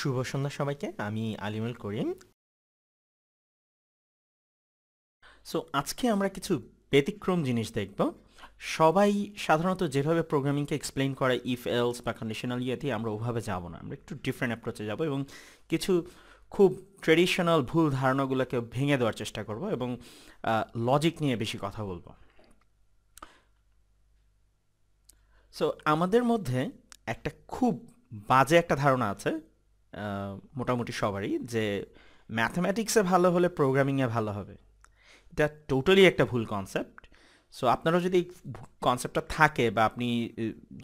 শুভ সন্ধ্যা সবাইকে। আমি আলিমুল করিম। সো আজকে আমরা কিছু ব্যতিক্রম জিনিস দেখব। সবাই সাধারণত যেভাবে প্রোগ্রামিংকে এক্সপ্লেইন করে ইফ এলস বা কন্ডিশনাল ইয়েতে আমরা ওভাবে যাব না, আমরা একটু ডিফারেন্ট অ্যাপ্রোচে যাব এবং কিছু খুব ট্রেডিশনাল ভুল ধারণাগুলোকে ভেঙে দেওয়ার চেষ্টা করব এবং লজিক নিয়ে বেশি কথা বলবো। সো আমাদের মধ্যে একটা খুব বাজে একটা ধারণা আছে মোটামুটি সবারই, যে ম্যাথমেটিক্সে ভালো হলে প্রোগ্রামিংয়ে ভালো হবে। এটা টোটালি একটা ভুল কনসেপ্ট। সো আপনারও যদি কনসেপ্টটা থাকে বা আপনি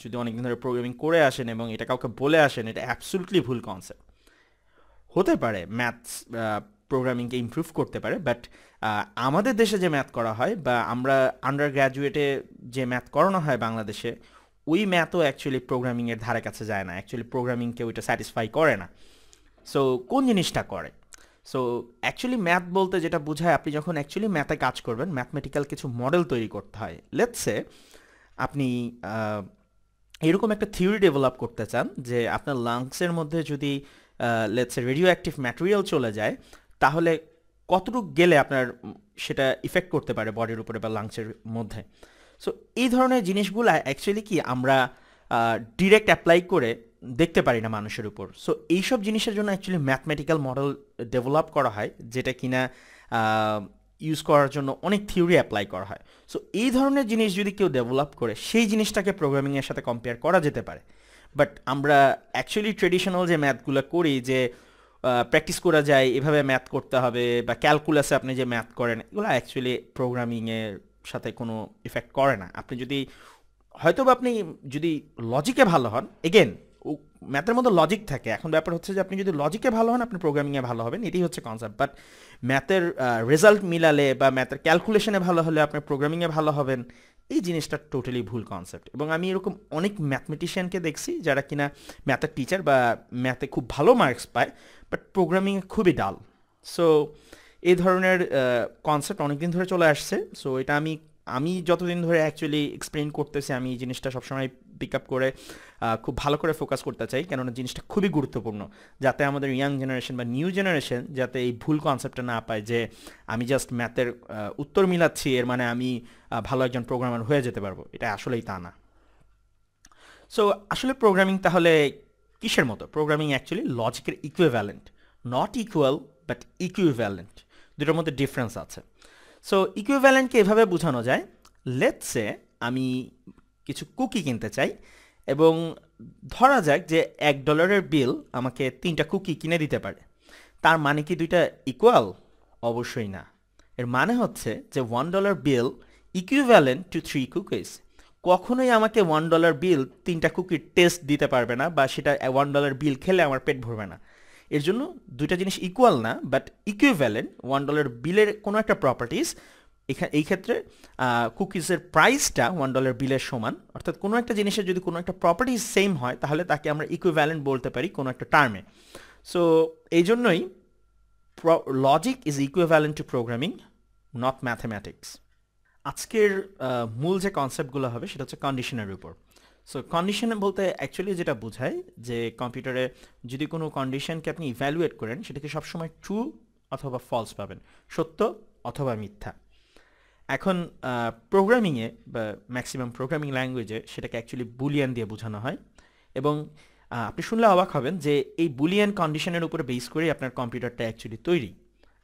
যদি অনেকদিন ধরে প্রোগ্রামিং করে আসেন এবং এটা কাউকে বলে আসেন, এটা অ্যাবসুলটলি ভুল কনসেপ্ট। হতে পারে ম্যাথস প্রোগ্রামিংকে ইমপ্রুভ করতে পারে, বাট আমাদের দেশে যে ম্যাথ করা হয় বা আমরা আন্ডার গ্র্যাজুয়েটে যে ম্যাথ করানো হয় বাংলাদেশে, ওই ম্যাথও অ্যাকচুয়ালি প্রোগ্রামিংয়ের ধারে কাছে যায় না। অ্যাকচুয়ালি প্রোগ্রামিংকে ওইটা স্যাটিসফাই করে না। সো কোন জিনিসটা করে? সো অ্যাকচুয়ালি ম্যাথ বলতে যেটা বোঝায়, আপনি যখন অ্যাকচুয়ালি ম্যাথে কাজ করবেন, ম্যাথমেটিক্যাল কিছু মডেল তৈরি করতে হয়। লেটস সে আপনি এরকম একটা থিওরি ডেভেলপ করতে চান যে আপনার লাংসের মধ্যে যদি let's say radio active material চলে যায়, তাহলে কতটুকু গেলে আপনার সেটা ইফেক্ট করতে পারে বডির উপরে বা লাংসের মধ্যে। সো এই ধরনের জিনিসগুলো অ্যাকচুয়ালি কি আমরা ডিরেক্ট অ্যাপ্লাই করে দেখতে পারি না মানুষের উপর। সো এইসব জিনিসের জন্য অ্যাকচুয়ালি ম্যাথমেটিক্যাল মডেল ডেভেলপ করা হয়, যেটা কিনা ইউজ করার জন্য অনেক থিওরি অ্যাপ্লাই করা হয়। সো এই ধরনের জিনিস যদি কেউ ডেভেলপ করে, সেই জিনিসটাকে প্রোগ্রামিংয়ের সাথে কম্পেয়ার করা যেতে পারে। বাট আমরা অ্যাকচুয়ালি ট্রেডিশনাল যে ম্যাথগুলো করি, যে প্র্যাকটিস করা যায় এভাবে ম্যাথ করতে হবে, বা ক্যালকুলাসে আপনি যে ম্যাথ করেন, এগুলো অ্যাকচুয়ালি প্রোগ্রামিংয়ের সাথে কোনো ইফেক্ট করে না। আপনি যদি হয়তো বা আপনি যদি লজিকে ভালো হন, এগেন ম্যাথের মধ্যে লজিক থাকে, এখন ব্যাপার হচ্ছে যে আপনি যদি লজিকে ভালো হন, আপনি প্রোগ্রামিংয়ে ভালো হবেন, এটাই হচ্ছে কনসেপ্ট। বাট ম্যাথের রেজাল্ট মিলালে বা ম্যাথের ক্যালকুলেশনে ভালো হলে আপনি প্রোগ্রামিংয়ে ভালো হবেন, এই জিনিসটা টোটালি ভুল কনসেপ্ট। এবং আমি এরকম অনেক ম্যাথমেটিশিয়ানকে দেখছি যারা কিনা ম্যাথের টিচার বা ম্যাথে খুব ভালো মার্কস পায়, বাট প্রোগ্রামিংয়ে খুবই ডাল। সো এই ধরনের কনসেপ্ট অনেকদিন ধরে চলে আসছে। সো এটা আমি আমি যতদিন ধরে অ্যাকচুয়ালি এক্সপ্লেইন করতেছি, আমি এই জিনিসটা সবসময় পিক আপ করে খুব ভালো করে ফোকাস করতে চাই, কেননা জিনিসটা খুবই গুরুত্বপূর্ণ, যাতে আমাদের ইয়াং জেনারেশন বা নিউ জেনারেশন যাতে এই ভুল কনসেপ্টটা না পায় যে আমি জাস্ট ম্যাথের উত্তর মিলাচ্ছি, এর মানে আমি ভালো একজন প্রোগ্রামার হয়ে যেতে পারবো। এটা আসলেই তা না। সো আসলে প্রোগ্রামিং তাহলে কিসের মতো? প্রোগ্রামিং অ্যাকচুয়ালি লজিকের equivalent, not equal but equivalent. দুটোর মধ্যে ডিফারেন্স আছে। সো ইকুইভ্যালেন্টকে এভাবে বোঝানো যায়, লেটস সে আমি কিছু কুকি কিনতে চাই এবং ধরা যাক যে $1 বিল আমাকে 3টা কুকি কিনে দিতে পারে। তার মানে কি দুইটা ইকুয়াল? অবশ্যই না। এর মানে হচ্ছে যে $1 বিল ইকুইভ্যালেন্ট টু 3 কুকিজ। কখনোই আমাকে $1 বিল 3টা কুকির টেস্ট দিতে পারবে না, বা সেটা $1 বিল খেলে আমার পেট ভরবে না। এর জন্য দুইটা জিনিস ইকুয়াল না, বাট ইকুইভ্যালেন্ট। $1 বিলের কোনো একটা প্রপার্টিস, এই ক্ষেত্রে কুকিজের প্রাইসটা $1 বিলের সমান, অর্থাৎ কোনো একটা জিনিসের যদি কোনো একটা প্রপার্টিস সেম হয়, তাহলে তাকে আমরা ইকুইভ্যালেন্ট বলতে পারি কোনো একটা টার্মে। সো এই জন্যই logic is equivalent to programming, not mathematics. আজকের মূল যে কনসেপ্টগুলো হবে সেটা হচ্ছে কন্ডিশনের উপর। সো কন্ডিশন বলতে অ্যাকচুয়ালি যেটা বোঝায় যে কম্পিউটারে যদি কোনো কন্ডিশনকে আপনি ইভ্যালুয়েট করেন, সেটাকে সবসময় ট্রু অথবা ফলস পাবেন, সত্য অথবা মিথ্যা। এখন প্রোগ্রামিংয়ে বা ম্যাক্সিমাম প্রোগ্রামিং ল্যাঙ্গুয়েজে সেটাকে অ্যাকচুয়ালি বুলিয়ান দিয়ে বোঝানো হয়। এবং আপনি শুনলে অবাক হবেন যে এই বুলিয়ান কন্ডিশনের উপরে বেস করেই আপনার কম্পিউটারটা অ্যাকচুয়ালি তৈরি।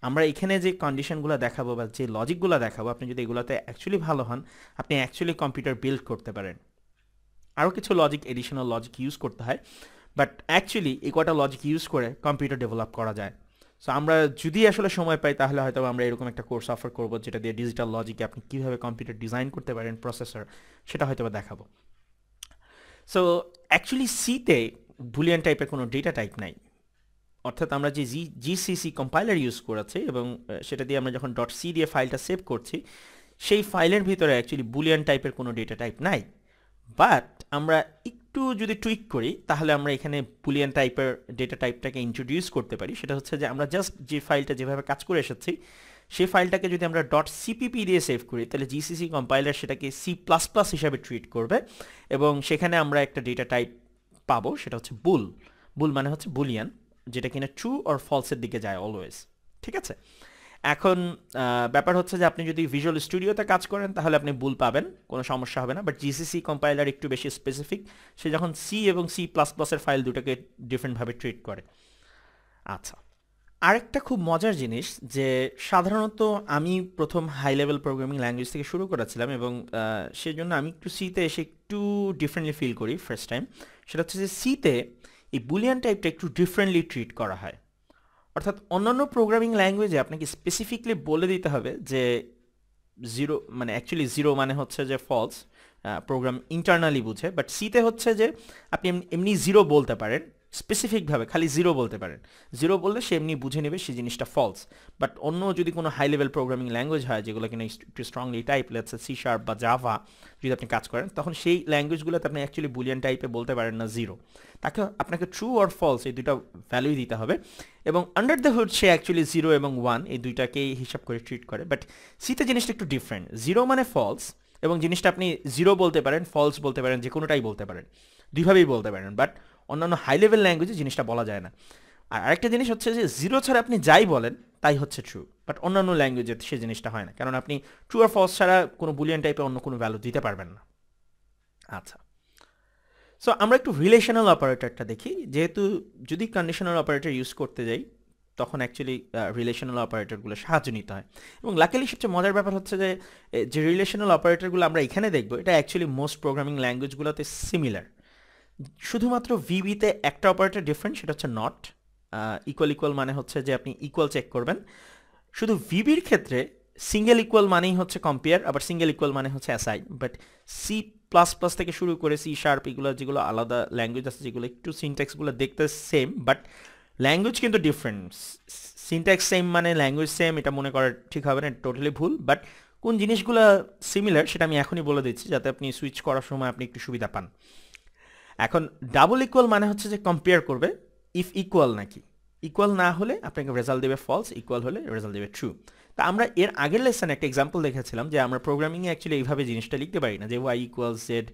আমরা এখানে যে কন্ডিশনগুলো দেখাবো বা যে লজিকগুলো দেখাবো, আপনি যদি এগুলোতে অ্যাকচুয়ালি ভালো হন, আপনি অ্যাকচুয়ালি কম্পিউটার বিল্ড করতে পারেন। আরও কিছু লজিক, এডিশনাল লজিক ইউজ করতে হয়, বাট অ্যাকচুয়ালি এই কটা লজিক ইউজ করে কম্পিউটার ডেভেলপ করা যায়। সো আমরা যদি আসলে সময় পাই, তাহলে হয়তো আমরা এরকম একটা কোর্স অফার করবো, যেটা দিয়ে ডিজিটাল লজিকে আপনি কীভাবে কম্পিউটার ডিজাইন করতে পারেন, প্রসেসর, সেটা হয়তো বা দেখাবো। সো অ্যাকচুয়ালি সিতে বুলিয়ান টাইপের কোনো ডেটা টাইপ নাই। অর্থাৎ আমরা যে জিসিসি কম্পাইলার ইউজ করেছি এবং সেটা দিয়ে আমরা যখন ডট সি দিয়ে ফাইলটা সেভ করছি, সেই ফাইলের ভিতরে অ্যাকচুয়ালি বুলিয়ান টাইপের কোনো ডেটা টাইপ নাই। বাট আমরা একটু যদি টুইক করি, তাহলে আমরা এখানে বুলিয়ান টাইপের ডেটা টাইপটাকে ইন্ট্রোডিউস করতে পারি। সেটা হচ্ছে যে আমরা জাস্ট যে ফাইলটা যেভাবে কাজ করে এসেছি, সেই ফাইলটাকে যদি আমরা ডট সিপিপি দিয়ে সেভ করি, তাহলে জিসিসি কম্পাইলার সেটাকে C++ হিসাবে ট্রিট করবে এবং সেখানে আমরা একটা ডেটা টাইপ পাবো, সেটা হচ্ছে বুল। বুল মানে হচ্ছে বুলিয়ান। যেটা কিনা ট্রু অর ফলসের দিকে যায় অলওয়েজ। ঠিক আছে, এখন ব্যাপার হচ্ছে যে আপনি যদি ভিজুয়াল স্টুডিওতে কাজ করেন তাহলে আপনি ভুল পাবেন, কোনো সমস্যা হবে না, বাট জিসিসি কম্পাইলার একটু বেশি স্পেসিফিক, সে যখন সি এবং সি প্লাস প্লাসের ফাইল দুটাকে ডিফারেন্টভাবে ট্রিট করে। আচ্ছা, আরেকটা খুব মজার জিনিস যে সাধারণত আমি প্রথম হাই লেভেল প্রোগ্রামিং ল্যাঙ্গুয়েজ থেকে শুরু করেছিলাম এবং সেই জন্য আমি একটু সিতে এসে একটু ডিফারেন্টলি ফিল করি ফার্স্ট টাইম। সেটা হচ্ছে যে সিতে এই বুলিয়ান টাইপটা একটু ডিফারেন্টলি ট্রিট করা হয়। অর্থাৎ অন্যান্য প্রোগ্রামিং ল্যাঙ্গুয়েজে আপনাকে স্পেসিফিকলি বলে দিতে হবে যে জিরো মানে অ্যাকচুয়ালি জিরো মানে হচ্ছে যে ফলস, প্রোগ্রাম ইন্টারনালি বুঝে, বাট সিতে হচ্ছে যে আপনি এমনি জিরো বলতে পারেন, স্পেসিফিকভাবে খালি জিরো বলতে পারেন, জিরো বললে সে এমনি বুঝে নেবে সেই জিনিসটা ফলস। বাট অন্য যদি কোনো হাই লেভেল প্রোগ্রামিং ল্যাঙ্গুয়েজ হয় যেগুলো কিনা একটু strongly type, let's see sharp বা জাভা যদি আপনি কাজ করেন, তখন সেই ল্যাঙ্গুয়েজগুলোতে আপনি অ্যাকচুয়ালি বুলিয়ান টাইপে বলতে পারেন না জিরো, তাকে আপনাকে ট্রু আর ফলস এই দুটো ভ্যালুই দিতে হবে এবং under the hood say actually zero এবং ওয়ান এই দুইটাকেই হিসাব করে ট্রিট করে। বাট সিতে জিনিসটা একটু ডিফারেন্ট, জিরো মানে ফলস এবং জিনিসটা আপনি জিরো বলতে পারেন, ফলস বলতে পারেন, যে কোনোটাই বলতে পারেন, দুইভাবেই বলতে পারেন, বাট অন্যান্য হাই লেভেল ল্যাঙ্গুয়েজে জিনিসটা বলা যায় না। আর আরেকটা জিনিস হচ্ছে যে জিরো ছাড়া আপনি যাই বলেন তাই হচ্ছে ট্রু, বাট অন্যান্য ল্যাঙ্গুয়েজে সেই জিনিসটা হয় না, কারণ আপনি ট্রু আর ফলস ছাড়া কোনো বুলিয়ান টাইপের অন্য কোনো ভ্যালু দিতে পারবেন না। আচ্ছা, সো আমরা একটু রিলেশনাল অপারেটরটা দেখি, যেহেতু যদি কন্ডিশনাল অপারেটর ইউজ করতে যাই তখন অ্যাকচুয়ালি রিলেশনাল অপারেটরগুলো সাহায্য নিতে হয়। এবং লাকিলি সবচেয়ে মজার ব্যাপার হচ্ছে যে যে রিলেশনাল অপারেটরগুলো আমরা এখানে দেখবো এটা অ্যাকচুয়ালি মোস্ট প্রোগ্রামিং ল্যাঙ্গুয়েজগুলোতে সিমিলার। শুধুমাত্র ভিবিতে একটা অপারেটর ডিফারেন্ট, সেটা হচ্ছে নট। ইকুয়াল ইকুয়াল মানে হচ্ছে যে আপনি ইকুয়াল চেক করবেন। শুধু ভিবির ক্ষেত্রে সিঙ্গেল ইকুয়াল মানেই হচ্ছে কম্পেয়ার, আবার সিঙ্গেল ইকুয়াল মানে হচ্ছে assign. But C plus plus থেকে শুরু করে সি শার্প এগুলো যেগুলো আলাদা ল্যাঙ্গুয়েজ আছে যেগুলো একটু সিনট্যাক্সগুলো দেখতে সেম, বাট ল্যাঙ্গুয়েজ কিন্তু ডিফারেন্ট। সিনট্যাক্স সেম মানে ল্যাঙ্গুয়েজ সেম এটা মনে করা ঠিক হবে না, টোটালি ভুল। বাট কোন জিনিসগুলো সিমিলার সেটা আমি এখনই বলে দিচ্ছি যাতে আপনি সুইচ করার সময় আপনি একটু সুবিধা পান। এখন ডাবল ইকুয়াল মানে হচ্ছে যে কম্পেয়ার করবে ইফ ইকুয়াল নাকি, ইকুয়াল না হলে আপনাকে রেজাল্ট দেবে ফলস, ইকুয়াল হলে রেজাল্ট দেবে ট্রু। তা আমরা এর আগের লেসনে একটা এক্সাম্পল দেখেছিলাম যে আমরা প্রোগ্রামিংয়ে অ্যাকচুয়ালি এইভাবে জিনিসটা লিখতে পারি না যে Y equals Z,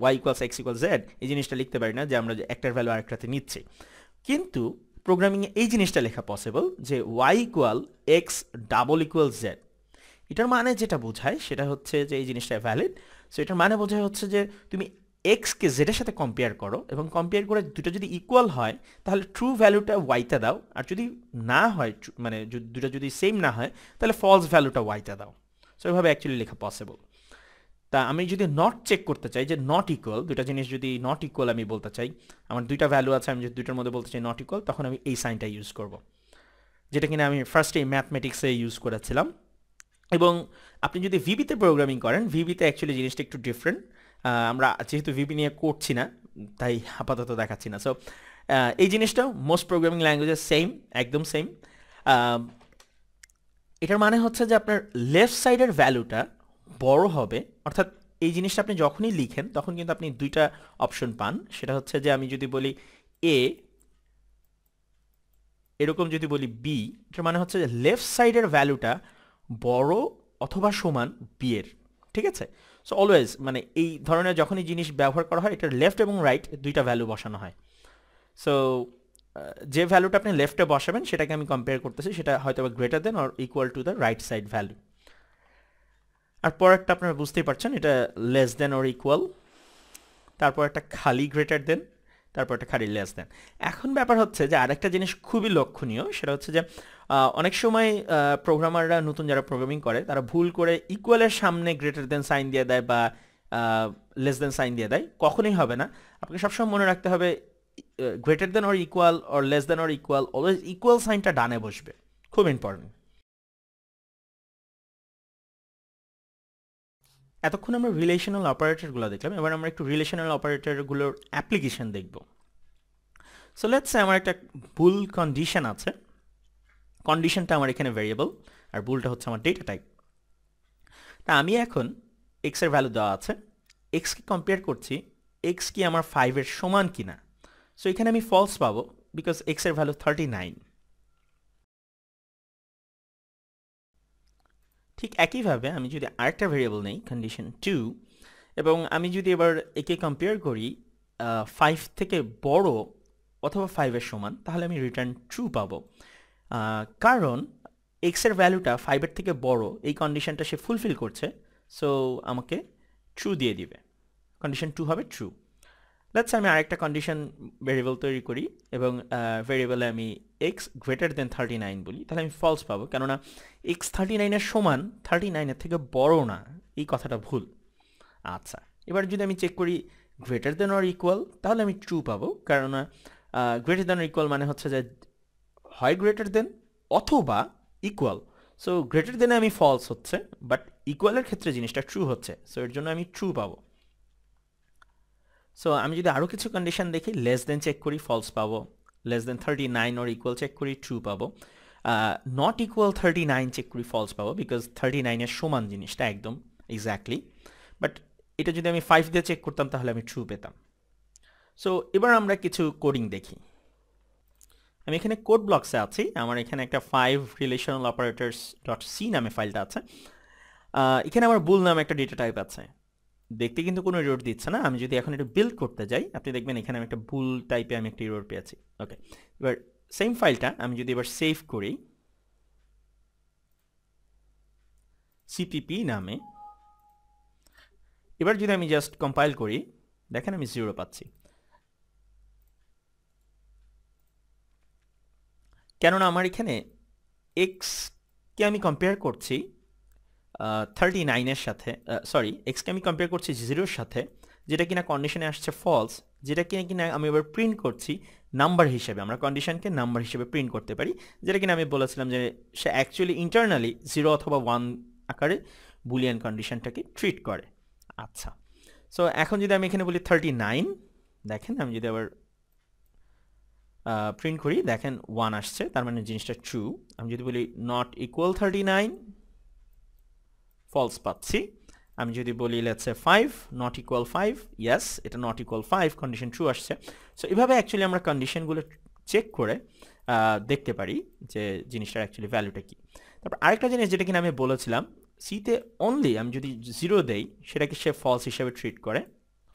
Y equals X equal Z, এই জিনিসটা লিখতে পারি না যে আমরা একটার ভ্যালু আরেকটাতে নিচ্ছি। কিন্তু প্রোগ্রামিংয়ে এই জিনিসটা লেখা পসিবল যে Y equal X double equal Z. এটার মানে যেটা বোঝায় সেটা হচ্ছে যে এই জিনিসটা ভ্যালিড। সো এটার মানে বোঝায় হচ্ছে যে তুমি এক্সকে জেডের সাথে কম্পেয়ার করো এবং কম্পেয়ার করে দুটো যদি ইকুয়াল হয় তাহলে ট্রু ভ্যালুটা ওয়াইতে দাও, আর যদি না হয় মানে দুটো যদি সেম না হয় তাহলে ফলস ভ্যালুটা ওয়াইতে দাও। সো এভাবে অ্যাকচুয়ালি লেখা পসিবল। তা আমি যদি নট চেক করতে চাই যে নট ইকুয়াল, দুটা জিনিস যদি নট ইকুয়াল আমি বলতে চাই, আমার দুইটা ভ্যালু আছে, আমি যদি দুইটার মধ্যে বলতে চাই নট ইকুয়াল, তখন আমি এই সাইনটা ইউজ করব, যেটা কিনা আমি ফার্স্টে ম্যাথমেটিক্সে ইউজ করেছিলাম। এবং আপনি যদি ভিবিতে প্রোগ্রামিং করেন, ভিবিতে অ্যাকচুয়ালি জিনিসটা একটু ডিফারেন্ট। আমরা যেহেতু ভিবি নিয়ে করছি না তাই আপাতত দেখাচ্ছি না। সো এই জিনিসটা মোস্ট প্রোগ্রামিং ল্যাঙ্গুয়েজের সেম, একদম সেম। এটার মানে হচ্ছে যে আপনার লেফট সাইডের ভ্যালুটা বড় হবে, অর্থাৎ এই জিনিসটা আপনি যখনই লিখেন তখন কিন্তু আপনি দুইটা অপশন পান। সেটা হচ্ছে যে আমি যদি বলি এ, এরকম যদি বলি বি, এটার মানে হচ্ছে যে লেফট সাইডের ভ্যালুটা বড় অথবা সমান বি এর। ঠিক আছে, সো অলওয়েজ মানে এই ধরনের যখনই জিনিস ব্যবহার করা হয় এটার লেফট এবং রাইট দুইটা ভ্যালু বসানো হয়। সো যে ভ্যালুটা আপনি লেফটে বসাবেন সেটাকে আমি কম্পেয়ার করতেছি, সেটা হয়তো বা greater than or equal to the right side value. আর পরেরটা আপনারা বুঝতেই পারছেন এটা লেস দেন অর ইকুয়াল, তারপর একটা খালি গ্রেটার দেন, তারপর একটা খালি লেস দেন। এখন ব্যাপার হচ্ছে যে আরেকটা জিনিস খুবই লক্ষণীয়, সেটা হচ্ছে যে অনেক সময় প্রোগ্রামাররা নতুন যারা প্রোগ্রামিং করে তারা ভুল করে ইকুয়ালের সামনে গ্রেটার দেন সাইন দিয়ে দেয় বা লেস দেন সাইন দিয়ে দেয়, কখনোই হবে না। আপনাকে সবসময় মনে রাখতে হবে greater than or equal or less than or equal, always equal সাইনটা ডানে বসবে, খুব ইম্পর্টেন্ট। এতক্ষণ আমরা রিলেশনাল অপারেটরগুলো দেখলাম, এবার আমরা একটু রিলেশনাল অপারেটরগুলোর অ্যাপ্লিকেশন দেখব। সো লেটস সে আমার একটা বুল কন্ডিশন আছে, কন্ডিশনটা আমার এখানে ভেরিয়েবল আর বুলটা হচ্ছে আমার ডেটা টাইপ। তা আমি এখন এক্স এর ভ্যালু দেওয়া আছে, এক্সকে কম্পেয়ার করছি এক্স কি আমার 5 এর সমান কিনা। সো এখানে আমি ফলস পাবো বিকজ এক্স এর ভ্যালু 39। ঠিক একইভাবে আমি যদি আরেকটা ভেরিয়েবল নেই কন্ডিশন 2 এবং আমি যদি এবার একে কম্পেয়ার করি 5 থেকে বড় অথবা 5 এর সমান, তাহলে আমি রিটার্ন ট্রু পাবো। কারণ x এর ভ্যালুটা 5 এর থেকে বড়, এই কন্ডিশনটা সে ফুলফিল করছে, সো আমাকে ট্রু দিয়ে দিবে। কন্ডিশন 2 হবে ট্রু। লেটস আমি আরেকটা কন্ডিশন ভেরিয়েবল তৈরি করি এবং ভেরিয়েবলে আমি x গ্রেটার দেন 39 বলি, তাহলে আমি ফলস পাবো, কেননা x 39 এর সমান 39 এর থেকে বড় না, এই কথাটা ভুল। আচ্ছা, এবার যদি আমি চেক করি গ্রেটার দেন অর ইকুয়াল, তাহলে আমি ট্রু পাবো, কারণ গ্রেটার দেন অর ইকুয়াল মানে হচ্ছে যে হয় গ্রেটার দেন অথবা ইকুয়াল। সো গ্রেটার দেনে আমি ফলস হচ্ছে, বাট ইকুয়ালের ক্ষেত্রে জিনিসটা ট্রু হচ্ছে, সো এর জন্য আমি ট্রু পাবো। সো আমি যদি আরও কিছু কন্ডিশন দেখি, লেস দেন চেক করি, ফলস পাবো। Less than 39 or equal check করি, ট্রু পাবো। নট ইকুয়াল 39 চেক করি, ফলস পাবো, বিকজ 39 এর সমান জিনিসটা একদম এক্স্যাক্টলি। বাট এটা যদি আমি 5 দিয়ে চেক করতাম তাহলে আমি ট্রু পেতাম। সো এবার আমরা কিছু কোডিং দেখি। আমি এখানে কোড ব্লকসে আছি, আমার এখানে একটা 5 রিলেশনাল অপারেটরস ডট সি নামে ফাইলটা আছে। এখানে আমার বুল নামে একটা ডেটা টাইপ আছে, দেখতে কিন্তু কোনো এরর দিচ্ছে না। আমি যদি এখন এটা বিল্ড করতে যাই, আপনি দেখবেন এখানে আমি একটা বুল টাইপে আমি একটা এরর পেয়েছি। ওকে, এবার সেম ফাইলটা আমি যদি এবার সেভ করি সিপিপি নামে, এবার যদি আমি জাস্ট কম্পাইল করি, দেখেন আমি 0 পাচ্ছি, কেননা আমার এখানে এক্সকে আমি কম্পেয়ার করছি 39-এর সাথে, সরি, এক্সকে আমি কম্পেয়ার করছি 0-এর সাথে, যেটা কিনা কন্ডিশনে আসছে ফলস, যেটা কিনা আমি এবার প্রিন্ট করছি নাম্বার হিসেবে। আমরা কন্ডিশনকে নাম্বার হিসেবে প্রিন্ট করতে পারি, যেটা কিনা আমি বলেছিলাম যে সে অ্যাকচুয়ালি ইন্টারনালি 0 অথবা 1 আকারে বুলিয়ান কন্ডিশনটাকে ট্রিট করে। আচ্ছা, সো এখন যদি আমি এখানে বলি 39, দেখেন আমি যদি আবার প্রিন্ট করি, দেখেন 1 আসছে, তার মানে জিনিসটা ট্রু। আমি যদি বলি নট ইকুয়াল 39, ফলস পাচ্ছি। আমি যদি বলি let's say 5 not equal 5, yes, এটা নট ইকুয়াল 5, কন্ডিশন ট্রু আসছে। সো এভাবে অ্যাকচুয়ালি আমরা কন্ডিশনগুলো চেক করে দেখতে পারি যে জিনিসটার অ্যাকচুয়ালি ভ্যালুটা কি। তারপর আরেকটা জিনিস যেটা কিনা আমি বলেছিলাম, সিতে অনলি আমি যদি 0 দেই সেটাকে সে ফলস হিসেবে ট্রিট করে,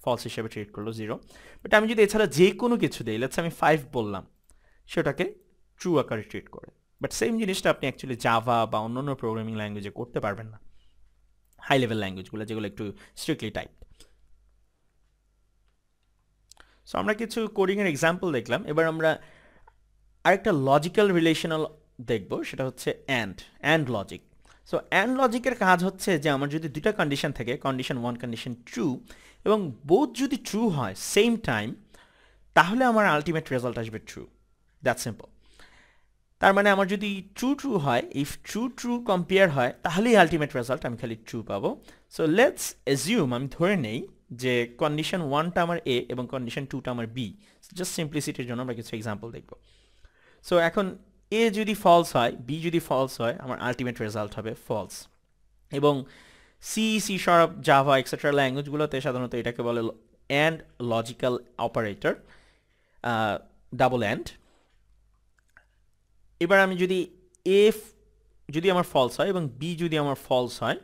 ফলস হিসেবে ট্রিট করলো 0। বাট আমি যদি এছাড়া যে কোনো কিছু দিই, লেটস আমি 5 বললাম, সেটাকে ট্রু আকারে ট্রিট করে। বাট সেম জিনিসটা আপনি অ্যাকচুয়ালি জাভা বা অন্যান্য প্রোগ্রামিং ল্যাঙ্গুয়েজে করতে পারবেন না, হাই লেভেল ল্যাঙ্গুয়েজগুলো যেগুলো একটু স্ট্রিক্টলি টাইপ। সো আমরা কিছু কোডিংয়ের এক্সাম্পল দেখলাম, এবার আমরা আরেকটা লজিক্যাল রিলেশনাল দেখব, সেটা হচ্ছে অ্যান্ড লজিক। সো অ্যান্ড লজিকের কাজ হচ্ছে যে আমার যদি দুটা কন্ডিশন থাকে, কন্ডিশন 1 কন্ডিশন 2, এবং বোথ যদি ট্রু হয় সেম টাইম, তাহলে আমার আলটিমেট রেজাল্ট আসবে ট্রু। That simple. তার মানে আমার যদি ট্রু হয়, ইফ ট্রু কম্পেয়ার হয়, তাহলেই আলটিমেট রেজাল্ট আমি খালি ট্রু পাবো। সো লেটস এজিউম, আমি ধরে নেই যে কন্ডিশন 1টা আমার এ এবং কন্ডিশন 2টা আমার বি। জাস্ট সিম্পলিসিটির জন্য আমরা কিছু এক্সাম্পল দেখব। সো এখন এ যদি ফলস হয়, বি যদি ফলস হয়, আমার আলটিমেট রেজাল্ট হবে ফলস। এবং সি শার্প, জাভা এক্সেট্রা ল্যাঙ্গুয়েজগুলোতে সাধারণত এটাকে বলে and logical operator, double and. এবার আমি যদি যদি আমার ফলস হয় এবং বি যদি আমার ফলস হয়,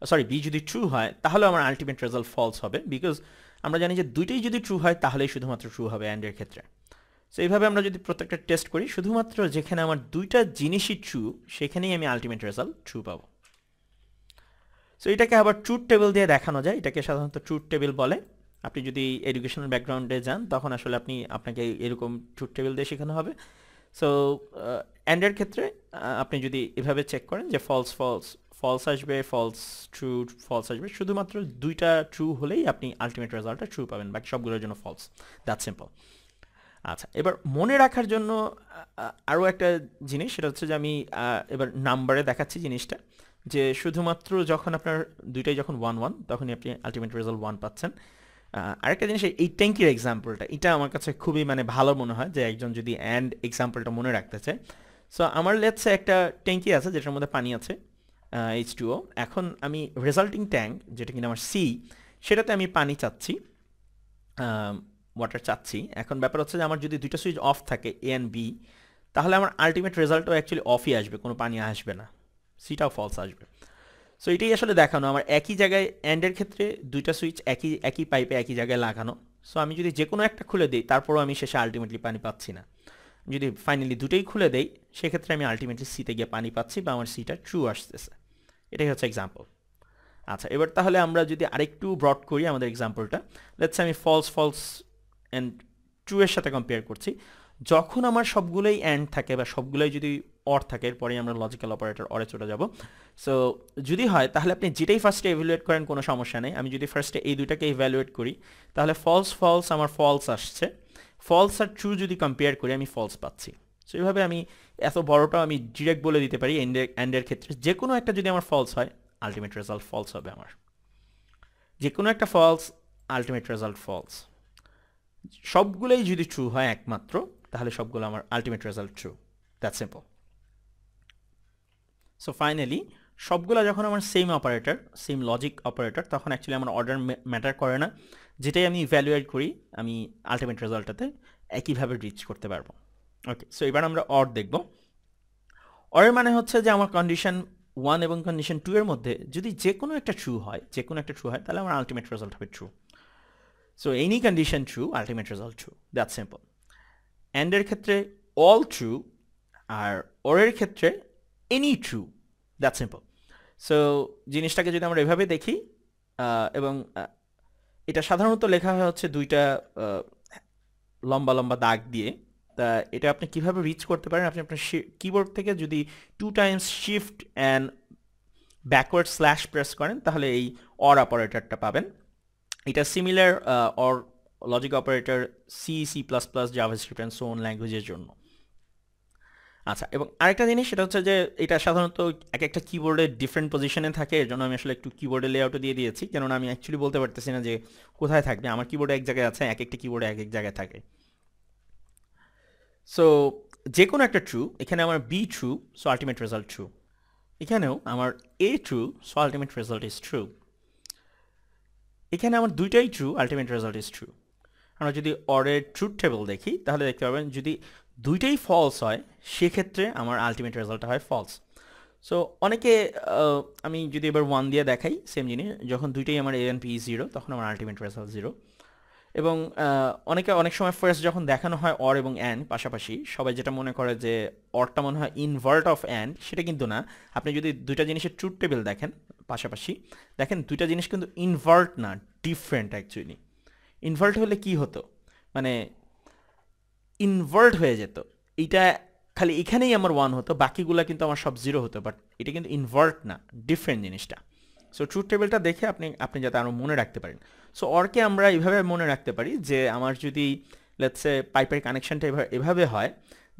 সরি, বি যদি ট্রু হয়, তাহলে আমার আলটিমেট রেজাল্ট ফলস হবে, বিকজ আমরা জানি যে দুইটাই যদি ট্রু হয় তাহলেই শুধুমাত্র ট্রু হবে অ্যান্ডের ক্ষেত্রে। সো এইভাবে আমরা যদি প্রত্যেকটা টেস্ট করি, শুধুমাত্র যেখানে আমার দুইটা জিনিসই ট্রু, সেখানেই আমি আলটিমেট রেজাল্ট ট্রু পাবো। সো এটাকে আবার ট্রুথ টেবিল দিয়ে দেখানো যায়, এটাকে সাধারণত ট্রুথ টেবিল বলে। আপনি যদি এডুকেশনাল ব্যাকগ্রাউন্ডে যান, তখন আসলে আপনাকে এরকম ট্রুথ টেবিল দিয়ে শেখানো হবে। সো অ্যান্ডের ক্ষেত্রে আপনি যদি এভাবে চেক করেন যে ফলস আসবে, ফলস আসবে, শুধুমাত্র দুইটা ট্রু হলেই আপনি আলটিমেট রেজাল্টটা ট্রু পাবেন, বাকি সবগুলোর জন্য ফলস। That simple. আচ্ছা, এবার মনে রাখার জন্য আরও একটা জিনিস, সেটা হচ্ছে যে আমি এবার নাম্বারে দেখাচ্ছি জিনিসটা, যে শুধুমাত্র যখন আপনার দুইটাই যখন 1 তখনই আপনি আলটিমেট রেজাল্ট 1 পাচ্ছেন। আরেকটা জিনিস, এই ট্যাঙ্কির এক্সাম্পলটা, এটা আমার কাছে খুবই ভালো মনে হয় যে একজন যদি অ্যান্ড এক্সাম্পলটা মনে রাখতে চায়। সো আমার লেটসে একটা ট্যাঙ্কি আছে যেটার মধ্যে পানি আছে, H2O। এখন আমি রেজাল্টিং ট্যাঙ্ক, যেটা কিনা আমার সি, সেটাতে আমি পানি চাচ্ছি, ওয়াটার চাচ্ছি। এখন ব্যাপার হচ্ছে যে আমার যদি দুইটা সুইচ অফ থাকে, এ অ্যান্ড বি, তাহলে আমার আলটিমেট রেজাল্টও অ্যাকচুয়ালি অফই আসবে, কোনো পানি আসবে না, সিটাও ফলস আসবে। সো এটাই আসলে দেখানো, আমার একই জায়গায় অ্যান্ডের ক্ষেত্রে দুইটা সুইচ একই পাইপে একই জায়গায় লাগানো, সো আমি যদি যে কোনো একটা খুলে দিই তারপরও আমি শেষে আলটিমেটলি পানি পাচ্ছি না। যদি ফাইনালি দুটোই খুলে দেই সেক্ষেত্রে আমি আলটিমেটলি সিতে গিয়ে পানি পাচ্ছি বা আমার সিটা ট্রু আসতেছে। এটাই হচ্ছে এক্সাম্পল। আচ্ছা, এবার তাহলে আমরা যদি আরেকটু ব্রড করি আমাদের এক্সাম্পলটা, লেটস আমি ফলস ফলস অ্যান্ড ট্রু এর সাথে কম্পেয়ার করছি। যখন আমার সবগুলোই অ্যান্ড থাকে বা সবগুলোই যদি অর থাকে, এরপরেই আমরা লজিক্যাল অপারেটর অরে চলে যাব। সো যদি হয় তাহলে আপনি যেটাই ফার্স্টে ইভ্যালুয়েট করেন কোনো সমস্যা নেই। আমি যদি ফার্স্টে এই দুইটাকে ইভ্যালুয়েট করি তাহলে ফলস ফলস আমার ফলস আসছে, ফলস আর ট্রু যদি কম্পেয়ার করি আমি ফলস পাচ্ছি। সো এইভাবে আমি এত বড়টাও আমি ডিরেক্ট বলে দিতে পারি অ্যান্ডের ক্ষেত্রে যে কোনো একটা যদি আমার ফলস হয় আলটিমেট রেজাল্ট ফলস হবে আমার। যে কোনো একটা ফলস, আলটিমেট রেজাল্ট ফলস। সবগুলোই যদি ট্রু হয় একমাত্র, তাহলে সবগুলো আমার ultimate result true. That simple. So finally সবগুলো যখন আমার same operator, same logic operator, তখন অ্যাকচুয়ালি আমার অর্ডার ম্যাটার করে না। যেটাই আমি ইভ্যালুয়েট করি আমি আলটিমেট রেজাল্টটাতে একইভাবে রিচ করতে পারবো। ওকে, সো এবার আমরা অর দেখব। অরের মানে হচ্ছে যে আমার কন্ডিশন 1 এবং কন্ডিশন 2 এর মধ্যে যদি যে কোনো একটা ট্রু হয়, তাহলে আমার আলটিমেট রেজাল্ট হবে true. So any condition true, ultimate result true. That's simple. অ্যান্ডের ক্ষেত্রে অল ট্রু, আর ওরের ক্ষেত্রে any true. That's simple. So জিনিসটাকে যদি আমরা এভাবে দেখি, এবং এটা সাধারণত লেখা হয় হচ্ছে দুইটা লম্বা লম্বা দাগ দিয়ে। তা এটা আপনি কিভাবে রিচ করতে পারেন, আপনি আপনার কিবোর্ড থেকে যদি 2 times shift and backward slash press করেন তাহলে এই অর অপারেটরটা পাবেন। এটা similar or logic operator C, C plus plus, JavaScript and so on ল্যাঙ্গুয়েজের জন্য। আচ্ছা, এবং আরেকটা জিনিস সেটা হচ্ছে যে এটা সাধারণত এক একটা কিবোর্ডে ডিফারেন্ট পজিশনে থাকে, এর জন্য আমি আসলে একটু কিবোর্ডের লেআউটও দিয়ে দিয়েছি, কেননা আমি অ্যাকচুয়ালি বলতে পারতেছি না যে কোথায় থাকবে। আমার কিবোর্ডে এক জায়গায় আছে, এক একটা কিবোর্ডে এক এক জায়গায় থাকে। সো যে কোনো একটা ট্রু, এখানে আমার be true, so ultimate result true. এখানেও আমার a true, so ultimate result is true. এখানে আমার দুইটাই true, ultimate result is true. আমরা যদি অরের ট্রুথ টেবল দেখি তাহলে দেখতে পাবেন যদি দুইটাই ফলস হয় সেক্ষেত্রে আমার আলটিমেট রেজাল্টটা হয় ফলস। সো অনেকে আমি যদি এবার 1 দিয়ে দেখাই সেম জিনিস, যখন দুইটাই আমার এ এন্ড পি 0 তখন আমার আলটিমেট রেজাল্ট 0। এবং অনেক সময় ফার্স্ট যখন দেখানো হয় অর এবং অ্যান্ড পাশাপাশি, সবাই যেটা মনে করে যে অরটা মনে হয় ইনভার্ট অফ অ্যান্ড, সেটা কিন্তু না। আপনি যদি দুইটা জিনিসের ট্রুথ টেবিল দেখেন পাশাপাশি, দেখেন দুইটা জিনিস কিন্তু ইনভার্ট না, ডিফারেন্ট অ্যাকচুয়ালি। ইনভার্ট হলে কি হতো, মানে ইনভার্ট হয়ে যেত, এইটা খালি এখানেই আমার 1 হতো, বাকিগুলো কিন্তু আমার সব 0 হতো, বাট এটা কিন্তু ইনভার্ট না, ডিফারেন্ট জিনিসটা। সো ট্রুথ টেবিলটা দেখে আপনি যাতে আরও মনে রাখতে পারেন। সো অরকে আমরা এইভাবে মনে রাখতে পারি যে আমার যদি লেটসে পাইপের কানেকশনটা এভাবে হয়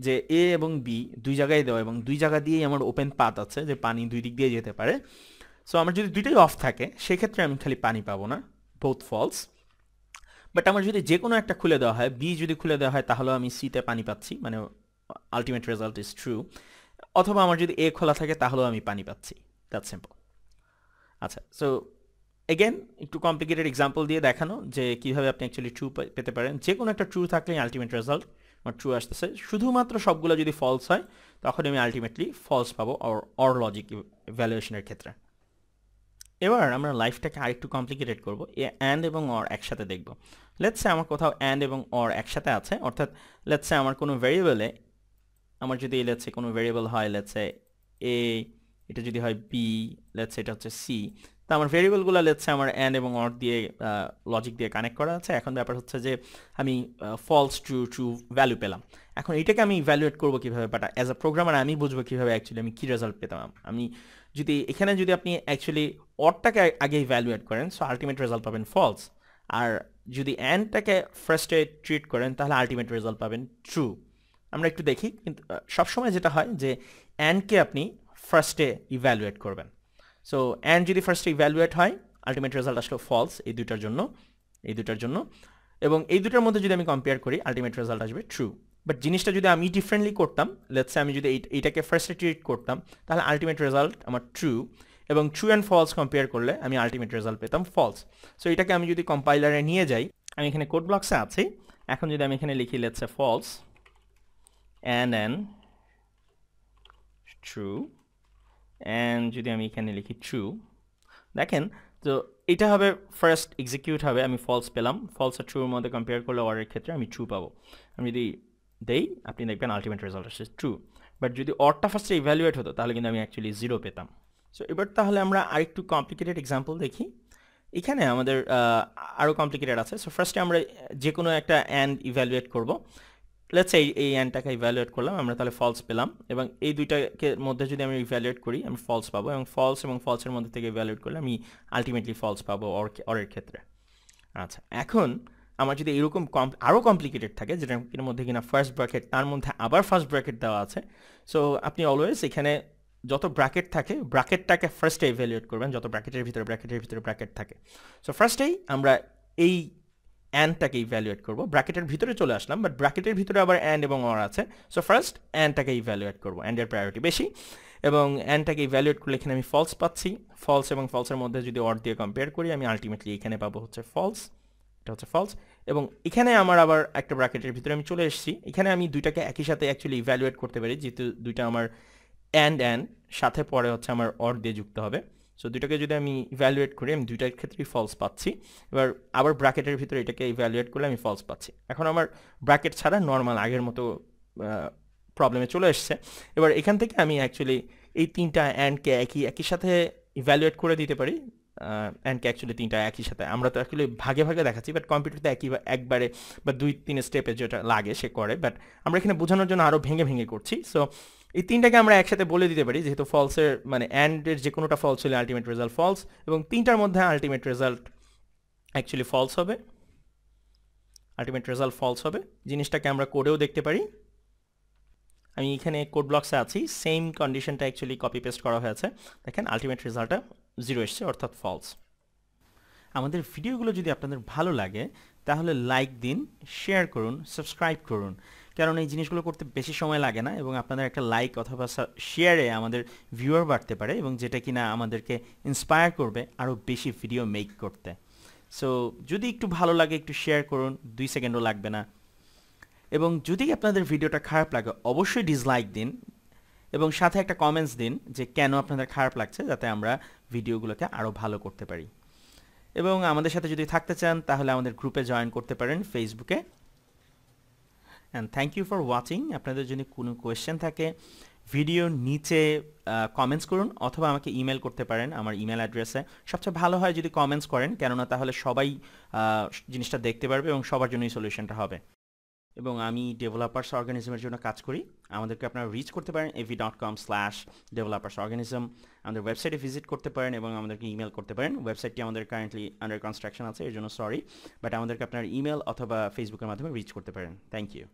যে এ এবং বি দুই জায়গায় দেওয়া এবং দুই জায়গা দিয়েই আমার ওপেন পাথ আছে, যে পানি দুই দিক দিয়ে যেতে পারে। সো আমার যদি দুইটাই অফ থাকে সেক্ষেত্রে আমি খালি পানি পাবো না, বোথ ফলস। বাট আমার যদি যে কোনো একটা খুলে দেওয়া হয়, বি যদি খুলে দেওয়া হয় তাহলেও আমি সিতে পানি পাচ্ছি, মানে আলটিমেট রেজাল্ট ইজ ট্রু। অথবা আমার যদি এ খোলা থাকে তাহলেও আমি পানি পাচ্ছি। That's simple. আচ্ছা, সো এগেন একটু কমপ্লিকেটেড এক্সাম্পল দিয়ে দেখানো যে কীভাবে আপনি অ্যাকচুয়ালি ট্রু পেতে পারেন। যে কোনো একটা ট্রু থাকলেই আলটিমেট রেজাল্ট আমার ট্রু আসতেছে। শুধুমাত্র সবগুলো যদি ফলস হয় তখন আমি আলটিমেটলি ফলস পাবো অর লজিক ভ্যালুয়েশনের ক্ষেত্রে। এবার আমরা লাইফটাকে আরেকটু কমপ্লিকেটেড করবো, অ্যান্ড এবং অর একসাথে দেখব। লেটসে আমার কোথাও অ্যান্ড এবং অর একসাথে আছে, অর্থাৎ লেটসে আমার কোনো ভেরিয়েবলে, আমার যদি লেটসে কোনো ভেরিয়েবল হয় লেটসে এ, এটা যদি হয় বি, লেটসে এটা হচ্ছে সি, তো আমার ভেরিয়েবলগুলো লেটসে আমার অ্যান্ড এবং অর দিয়ে লজিক দিয়ে কানেক্ট করা আছে। এখন ব্যাপার হচ্ছে যে আমি ফলস ট্রু ট্রু ভ্যালু পেলাম। এখন এটাকে আমি ইভ্যালুয়েট করবো কীভাবে, বাট অ্যাজ আ প্রোগ্রামার আমি বুঝবো কীভাবে অ্যাকচুয়ালি আমি কী রেজাল্ট পেতাম। আমি যদি এখানে যদি আপনি অ্যাকচুয়ালি অরটাকে আগে ইভ্যালুয়েট করেন সো আলটিমেট রেজাল্ট পাবেন ফলস, আর যদি অ্যান্ডটাকে ফার্স্টে ট্রিট করেন তাহলে আলটিমেট রেজাল্ট পাবেন ট্রু। আমরা একটু দেখি, কিন্তু সবসময় যেটা হয় যে অ্যান্ডকে আপনি ফার্স্টে ইভ্যালুয়েট করবেন। সো অ্যান্ড যদি ফার্স্টে ইভ্যালুয়েট হয় আলটিমেট রেজাল্ট আসলো ফলস এই দুটার জন্য, এবং এই দুটার মধ্যে যদি আমি কম্পেয়ার করি আলটিমেট রেজাল্ট আসবে ট্রু। বাট জিনিসটা যদি আমি ডিফারেন্টলি করতাম, লেটসে আমি যদি এইটাকে ফার্স্টে ট্রিট করতাম তাহলে আলটিমেট রেজাল্ট আমার ট্রু, এবং ট্রু অ্যান্ড ফলস কম্পেয়ার করলে আমি আলটিমেট রেজাল্ট পেতাম ফলস। সো এটাকে আমি যদি কম্পাইলারে নিয়ে যাই, আমি এখানে কোড ব্লকসে আছি, এখন যদি আমি এখানে লিখি let's say false and true, and যদি আমি এখানে লিখি ট্রু, দেখেন তো এটা হবে ফার্স্ট এক্সিকিউট হবে, আমি ফলস পেলাম, ফলস আর ট্রুর মধ্যে কম্পেয়ার করলে অরের ক্ষেত্রে আমি ট্রু পাবো। আমি যদি দেই আপনি দেখবেন আলটিমেট রেজাল্ট আসছে ট্রু। বাট যদি অরটা ফার্স্টে ইভ্যালুয়েট হতো তাহলে কিন্তু আমি অ্যাকচুয়ালি 0 পেতাম। সো এবার তাহলে আমরা আরেকটু কমপ্লিকেটেড এক্সাম্পল দেখি। এখানে আমাদের আরও কমপ্লিকেটেড আছে। সো ফার্স্টে আমরা যে কোনো একটা অ্যান্ড ইভ্যালুয়েট করব। লেটস এই অ্যান্ডটাকে ইভ্যালুয়েট করলাম, আমরা তাহলে ফলস পেলাম, এবং এই দুইটাকে মধ্যে যদি আমি ইভ্যালুয়েট করি আমি ফলস পাবো, এবং ফলস এবং ফলসের মধ্যে থেকে ইভ্যালুয়েট করলে আমি আলটিমেটলি ফলস পাবো অরের ক্ষেত্রে। আচ্ছা, এখন আমার যদি এরকম আরও কমপ্লিকেটেড থাকে যেটার মধ্যে কিনা ফার্স্ট ব্র্যাকেট তার মধ্যে আবার ফার্স্ট ব্র্যাকেট দেওয়া আছে, সো আপনি অলওয়েজ এখানে যত ব্র্যাকেট থাকে ব্র্যাকেটটাকে ফার্স্টে ইভ্যালুয়েট করবেন, যত ব্র্যাকেটের ভিতরে ব্র্যাকেট থাকে। সো ফার্স্টেই আমরা এই অ্যান্ডটাকে ইভ্যালুয়েট করবো, ব্র্যাকেটের ভিতরে চলে আসলাম, বাট ব্র্যাকেটের ভিতরে আবার অ্যান্ড এবং অর আছে। সো ফার্স্ট অ্যান্ডটাকে ইভ্যালুয়েট করবো, অ্যান্ডের প্রায়োরিটি বেশি, এবং অ্যান্ডটাকে ইভ্যালুয়েট করলে এখানে আমি ফলস পাচ্ছি। ফলস এবং ফলসের মধ্যে যদি অর দিয়ে কম্পেয়ার করি আমি আলটিমেটলি এখানে পাবো হচ্ছে ফলস, এটা হচ্ছে ফলস। এবং এখানে আমার আবার একটা ব্র্যাকেটের ভিতরে আমি চলে এসেছি, এখানে আমি দুইটাকে একই সাথে অ্যাকচুয়ালি ইভ্যালুয়েট করতে পারি, যেহেতু দুইটা আমার অ্যান্ড সাথে পরে হচ্ছে আমার অর দিয়ে যুক্ত হবে। সো দুইটাকে যদি আমি ইভ্যালুয়েট করি আমি দুইটার ক্ষেত্রেই ফলস পাচ্ছি। এবার আবার ব্র্যাকেটের ভিতরে এটাকে ইভ্যালুয়েট করলে আমি ফলস পাচ্ছি। এখন আমার ব্র্যাকেট ছাড়া নর্মাল আগের মতো প্রবলেমে চলে এসছে। এবার এখান থেকে আমি অ্যাকচুয়ালি এই তিনটা অ্যান্ডকে একই সাথে ইভ্যালুয়েট করে দিতে পারি। অ্যান্ডকে অ্যাকচুয়ালি তিনটা একই সাথে, আমরা তো অ্যাকচুয়ালি ভাগে ভাগে দেখাচ্ছি, বাট কম্পিউটারতে একবারে বা 2-3 স্টেপে যেটা লাগে সে করে, বাট আমরা এখানে বোঝানোর জন্য আরও ভেঙে ভেঙে করছি। সো এই তিনটাকে আমরা একসাথে বলে দিতে পারি, যেহেতু ফলসের মানে অ্যান্ডের যে কোনোটা ফলস হলে আলটিমেট রেজাল্ট ফলস, এবং তিনটার মধ্যে আলটিমেট রেজাল্ট অ্যাকচুয়ালি ফলস হবে, আলটিমেট রেজাল্ট ফলস হবে। জিনিসটাকে আমরা কোডেও দেখতে পারি, আমি এখানে কোড ব্লকসে আছি, সেম কন্ডিশনটা অ্যাকচুয়ালি কপি পেস্ট করা হয়েছে। দেখেন আলটিমেট রেজাল্টটা 0 এসছে, অর্থাৎ ফলস। আমাদের ভিডিওগুলো যদি আপনাদের ভালো লাগে তাহলে লাইক দিন, শেয়ার করুন, সাবস্ক্রাইব করুন, কারণ এই জিনিসগুলো করতে বেশি সময় লাগে না, এবং আপনাদের একটা লাইক অথবা শেয়ারে আমাদের ভিউয়ার বাড়তে পারে, এবং যেটা কিনা আমাদেরকে ইন্সপায়ার করবে আরও বেশি ভিডিও মেক করতে। সো যদি একটু ভালো লাগে একটু শেয়ার করুন, 2 সেকেন্ডও লাগবে না। এবং যদি আপনাদের ভিডিওটা খারাপ লাগে অবশ্যই ডিসলাইক দিন, এবং সাথে একটা কমেন্টস দিন যে কেন আপনাদের খারাপ লাগছে, যাতে আমরা ভিডিওগুলোকে আরও ভালো করতে পারি। এবং আমাদের সাথে যদি থাকতে চান তাহলে আমাদের গ্রুপে জয়েন করতে পারেন ফেসবুকে। And thank you for watching. আপনাদের যদি কোনো কোয়েশ্চেন থাকে ভিডিওর নিচে কমেন্টস করুন, অথবা আমাকে ইমেল করতে পারেন আমার ইমেল অ্যাড্রেসে। সবচেয়ে ভালো হয় যদি কমেন্টস করেন, কেননা তাহলে সবাই জিনিসটা দেখতে পারবে এবং সবার জন্যই সলিউশনটা হবে। এবং আমি ডেভেলপার্স অর্গানিজমের জন্য কাজ করি। আমাদেরকে আপনারা রিচ করতে পারেন avi.com/developersorganism, আমাদের ওয়েবসাইটে ভিজিট করতে পারেন এবং আমাদেরকে ইমেল করতে পারেন। ওয়েবসাইটটি আমাদের কারেন্টলি আন্ডার কনস্ট্রাকশন আছে, এর জন্য সরি, বাট আমাদেরকে আপনার ইমেল অথবা ফেসবুকের মাধ্যমে রিচ করতে পারেন। Thank you.